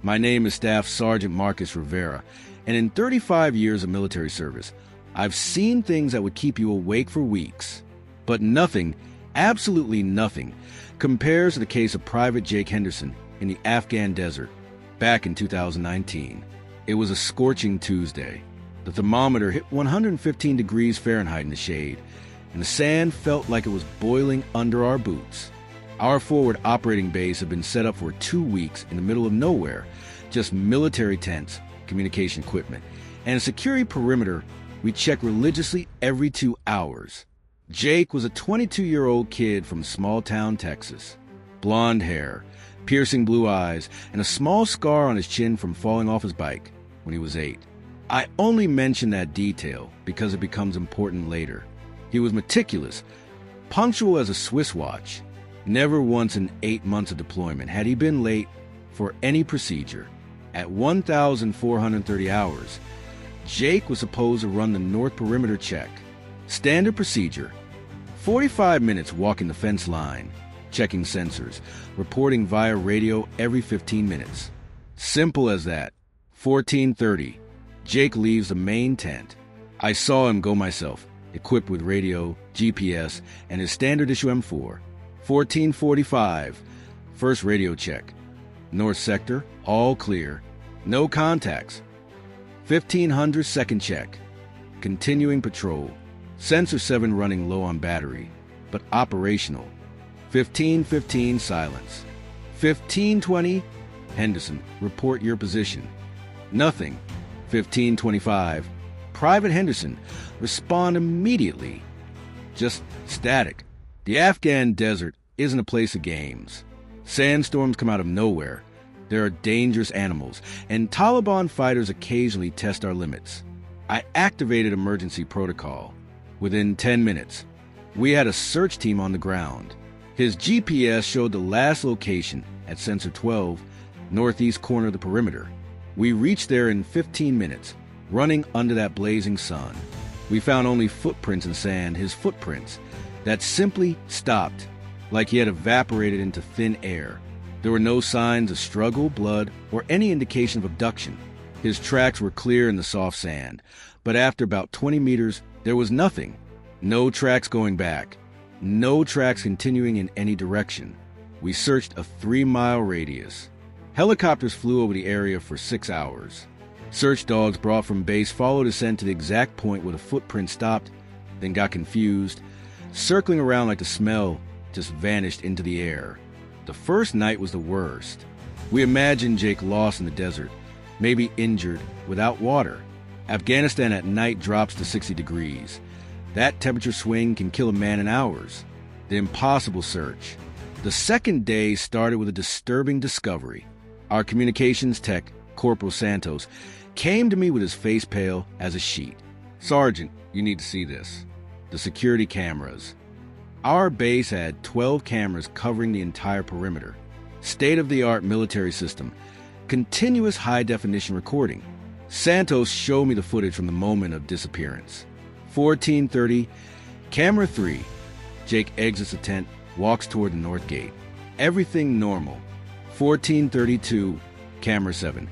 My name is Staff Sergeant Marcus Rivera, and in 35 years of military service, I've seen things that would keep you awake for weeks. But nothing, absolutely nothing, compares to the case of Private Jake Henderson in the Afghan desert back in 2019. It was a scorching Tuesday. The thermometer hit 115 degrees Fahrenheit in the shade, and the sand felt like it was boiling under our boots. Our forward operating base had been set up for 2 weeks in the middle of nowhere, just military tents, communication equipment, and a security perimeter we checked religiously every 2 hours. Jake was a 22-year-old kid from small-town Texas. Blonde hair, piercing blue eyes, and a small scar on his chin from falling off his bike when he was 8. I only mention that detail because it becomes important later. He was meticulous, punctual as a Swiss watch. Never once in 8 months of deployment had he been late for any procedure. At 1,430 hours, Jake was supposed to run the North Perimeter check. Standard procedure: 45 minutes walking the fence line, checking sensors, reporting via radio every 15 minutes. Simple as that. 14:30, Jake leaves the main tent. I saw him go myself, equipped with radio, GPS, and his standard issue M4. 14:45, first radio check. North sector, all clear. No contacts. 1500, second check. Continuing patrol. Sensor 7 running low on battery, but operational. 15:15, silence. 15:20, Henderson, report your position. Nothing. 15:25, Private Henderson, respond immediately. Just static. The Afghan desert isn't a place of games. Sandstorms come out of nowhere. There are dangerous animals, and Taliban fighters occasionally test our limits. I activated emergency protocol. Within 10 minutes, we had a search team on the ground. His GPS showed the last location at Sensor 12, northeast corner of the perimeter. We reached there in 15 minutes, running under that blazing sun. We found only footprints in sand, his footprints, that simply stopped, like he had evaporated into thin air. There were no signs of struggle, blood, or any indication of abduction. His tracks were clear in the soft sand, but after about 20 meters, there was nothing. No tracks going back. No tracks continuing in any direction. We searched a 3-mile radius. Helicopters flew over the area for 6 hours. Search dogs brought from base followed the scent to the exact point where the footprint stopped, then got confused. Circling around like the smell just vanished into the air. The first night was the worst. We imagined Jake lost in the desert, maybe injured, without water. Afghanistan at night drops to 60 degrees. That temperature swing can kill a man in hours. The impossible search. The second day started with a disturbing discovery. Our communications tech, Corporal Santos, came to me with his face pale as a sheet. "Sergeant, you need to see this." The security cameras. Our base had 12 cameras covering the entire perimeter. State-of-the-art military system. Continuous high-definition recording. Santos showed me the footage from the moment of disappearance. 14:30, camera 3. Jake exits the tent, walks toward the north gate. Everything normal. 14:32, camera 7.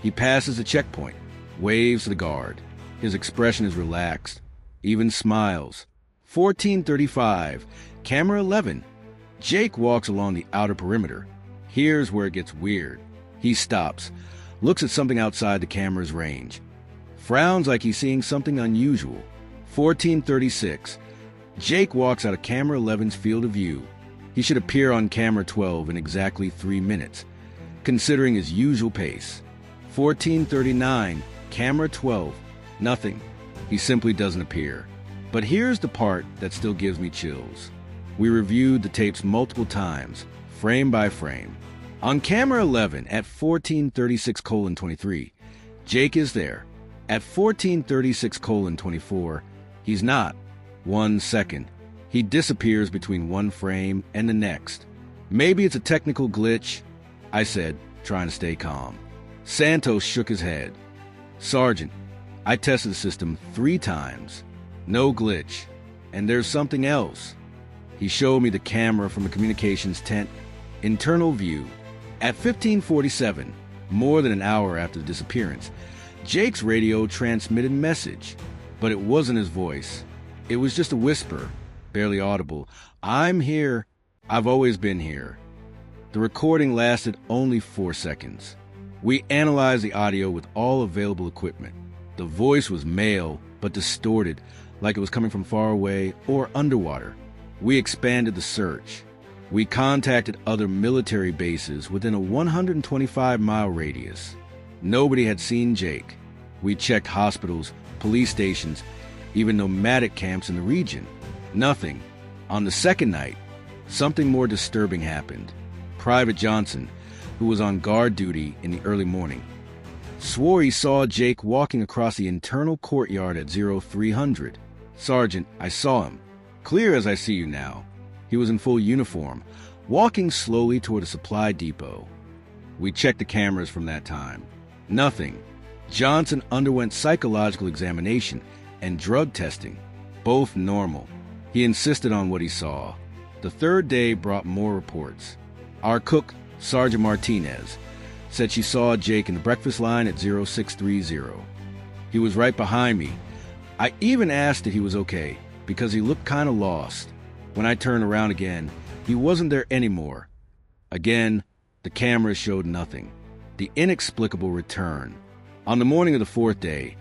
He passes the checkpoint, waves to the guard. His expression is relaxed, even smiles. 14:35, camera 11. Jake walks along the outer perimeter. Here's where it gets weird. He stops, looks at something outside the camera's range. Frowns like he's seeing something unusual. 14:36, Jake walks out of camera 11's field of view. He should appear on camera 12 in exactly 3 minutes, considering his usual pace. 14:39, camera 12, nothing. He simply doesn't appear. But here's the part that still gives me chills. We reviewed the tapes multiple times, frame by frame. On camera 11 at 14:36:23, Jake is there. At 14:36:24, he's not. 1 second. He disappears between one frame and the next. Maybe it's a technical glitch, I said, trying to stay calm. Santos shook his head. "Sergeant, I tested the system 3 times. No glitch. And there's something else." He showed me the camera from the communications tent, internal view. At 15:47, More than an hour after the disappearance, Jake's radio transmitted message, but it wasn't his voice. It was just a whisper, barely audible. "I'm here. I've always been here." The recording lasted only 4 seconds. We analyzed the audio with all available equipment. The voice was male, but distorted, like it was coming from far away or underwater. We expanded the search. We contacted other military bases within a 125-mile radius. Nobody had seen Jake. We checked hospitals, police stations, even nomadic camps in the region. Nothing. On the second night, something more disturbing happened. Private Johnson, who was on guard duty in the early morning, swore he saw Jake walking across the internal courtyard at 0300. "Sergeant, I saw him. Clear as I see you now. He was in full uniform, walking slowly toward a supply depot." We checked the cameras from that time. Nothing. Johnson underwent psychological examination and drug testing, both normal. He insisted on what he saw. The third day brought more reports. Our cook, Sergeant Martinez, said she saw Jake in the breakfast line at 0630. He was right behind me. I even asked if he was okay, because he looked kind of lost. When I turned around again, he wasn't there anymore. Again, the cameras showed nothing. The inexplicable return. On the morning of the fourth day,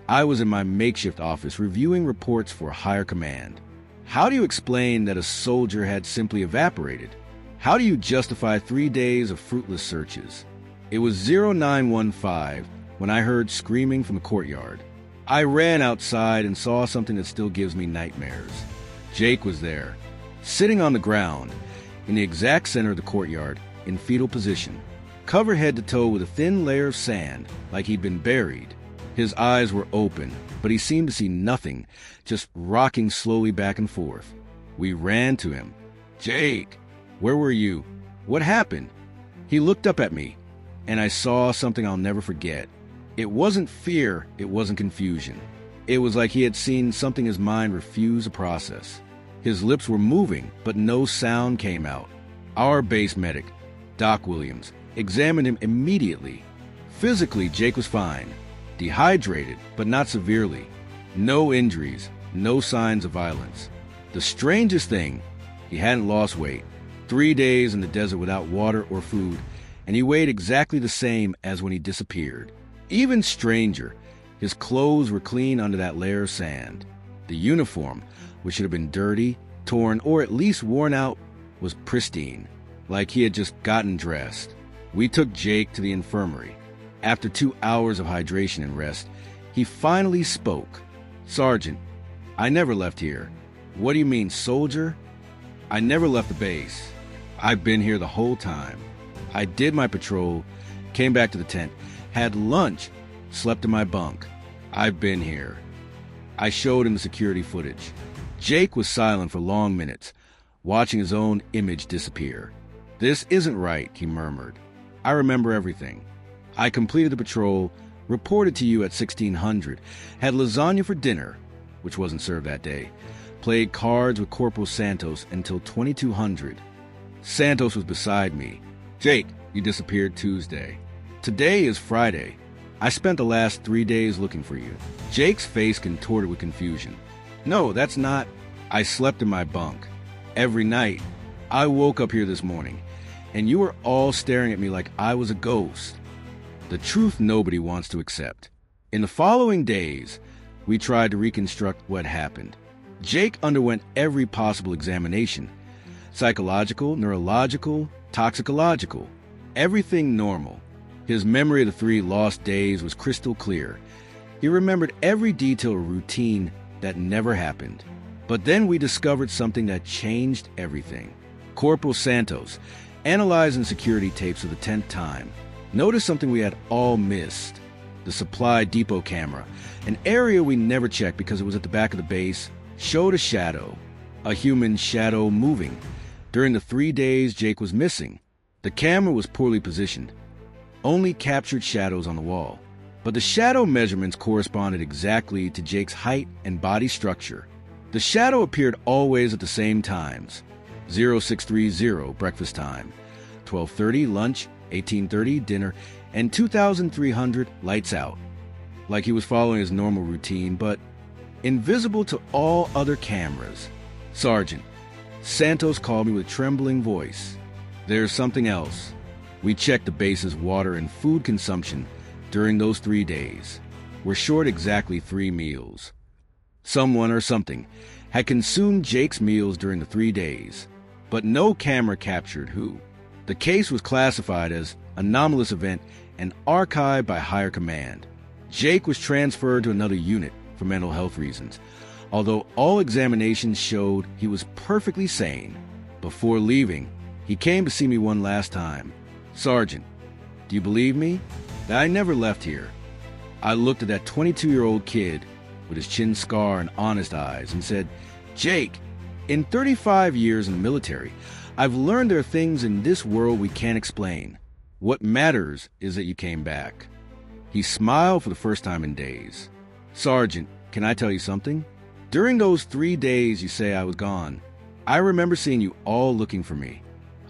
I was in my makeshift office reviewing reports for higher command. How do you explain that a soldier had simply evaporated? How do you justify 3 days of fruitless searches? It was 0915 when I heard screaming from the courtyard. I ran outside and saw something that still gives me nightmares. Jake was there, sitting on the ground, in the exact center of the courtyard, in fetal position, covered head to toe with a thin layer of sand, like he'd been buried. His eyes were open, but he seemed to see nothing, just rocking slowly back and forth. We ran to him. "Jake, where were you? What happened?" He looked up at me, and I saw something I'll never forget. It wasn't fear, it wasn't confusion. It was like he had seen something his mind refused to process. His lips were moving, but no sound came out. Our base medic, Doc Williams, examined him immediately. Physically, Jake was fine. Dehydrated, but not severely. No injuries, no signs of violence. The strangest thing, he hadn't lost weight. 3 days in the desert without water or food, and he weighed exactly the same as when he disappeared. Even stranger, his clothes were clean under that layer of sand. The uniform, which should have been dirty, torn, or at least worn out, was pristine, like he had just gotten dressed. We took Jake to the infirmary. After 2 hours of hydration and rest, he finally spoke. "Sergeant, I never left here." "What do you mean, soldier?" "I never left the base. I've been here the whole time. I did my patrol, came back to the tent, had lunch, slept in my bunk. I've been here." I showed him the security footage. Jake was silent for long minutes, watching his own image disappear. "This isn't right," he murmured. "I remember everything. I completed the patrol, reported to you at 1600, had lasagna for dinner, which wasn't served that day, played cards with Corporal Santos until 2200. Santos was beside me. "Jake, you disappeared Tuesday. Today is Friday. I spent the last 3 days looking for you." Jake's face contorted with confusion. "No, that's not..." "I slept in my bunk. Every night. I woke up here this morning, and you were all staring at me like I was a ghost." The truth nobody wants to accept. In the following days, we tried to reconstruct what happened. Jake underwent every possible examination. Psychological, neurological, toxicological. Everything normal. His memory of the 3 lost days was crystal clear. He remembered every detail or routine that never happened. But then we discovered something that changed everything. Corporal Santos, analyzing security tapes for the 10th time, noticed something we had all missed. The supply depot camera, an area we never checked because it was at the back of the base, showed a shadow. A human shadow moving. During the 3 days Jake was missing, the camera was poorly positioned. Only captured shadows on the wall. But the shadow measurements corresponded exactly to Jake's height and body structure. The shadow appeared always at the same times. 0630, breakfast time. 12:30, lunch, 1830, dinner, and 2300, lights out. Like he was following his normal routine, but invisible to all other cameras. Sergeant, Santos called me with a trembling voice. There's something else. We checked the base's water and food consumption during those 3 days. We're short exactly 3 meals. Someone or something had consumed Jake's meals during the 3 days, but no camera captured who. The case was classified as anomalous event and archived by higher command. Jake was transferred to another unit for mental health reasons, although all examinations showed he was perfectly sane. Before leaving, he came to see me one last time. Sergeant, do you believe me that I never left here? I looked at that 22-year-old kid with his chin scar and honest eyes and said, Jake, in 35 years in the military, I've learned there are things in this world we can't explain. What matters is that you came back. He smiled for the first time in days. Sergeant, can I tell you something? During those 3 days you say I was gone, I remember seeing you all looking for me.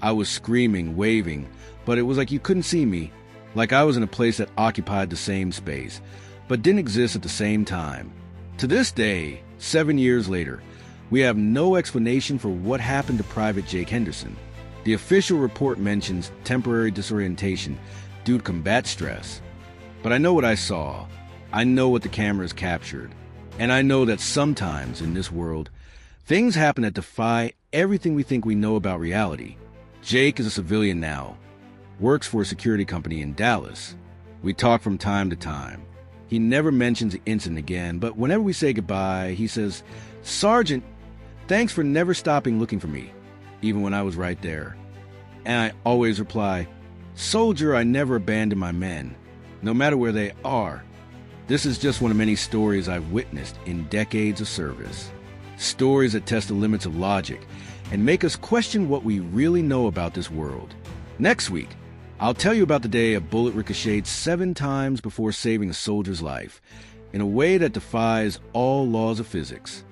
I was screaming, waving, but it was like you couldn't see me, like I was in a place that occupied the same space, but didn't exist at the same time. To this day, 7 years later, we have no explanation for what happened to Private Jake Henderson. The official report mentions temporary disorientation due to combat stress. But I know what I saw. I know what the cameras captured. And I know that sometimes in this world, things happen that defy everything we think we know about reality. Jake is a civilian now, works for a security company in Dallas. We talk from time to time. He never mentions the incident again, but whenever we say goodbye, he says, Sergeant, thanks for never stopping looking for me, even when I was right there. And I always reply, Soldier, I never abandon my men, no matter where they are. This is just one of many stories I've witnessed in decades of service. Stories that test the limits of logic and make us question what we really know about this world. Next week, I'll tell you about the day a bullet ricocheted 7 times before saving a soldier's life, in a way that defies all laws of physics.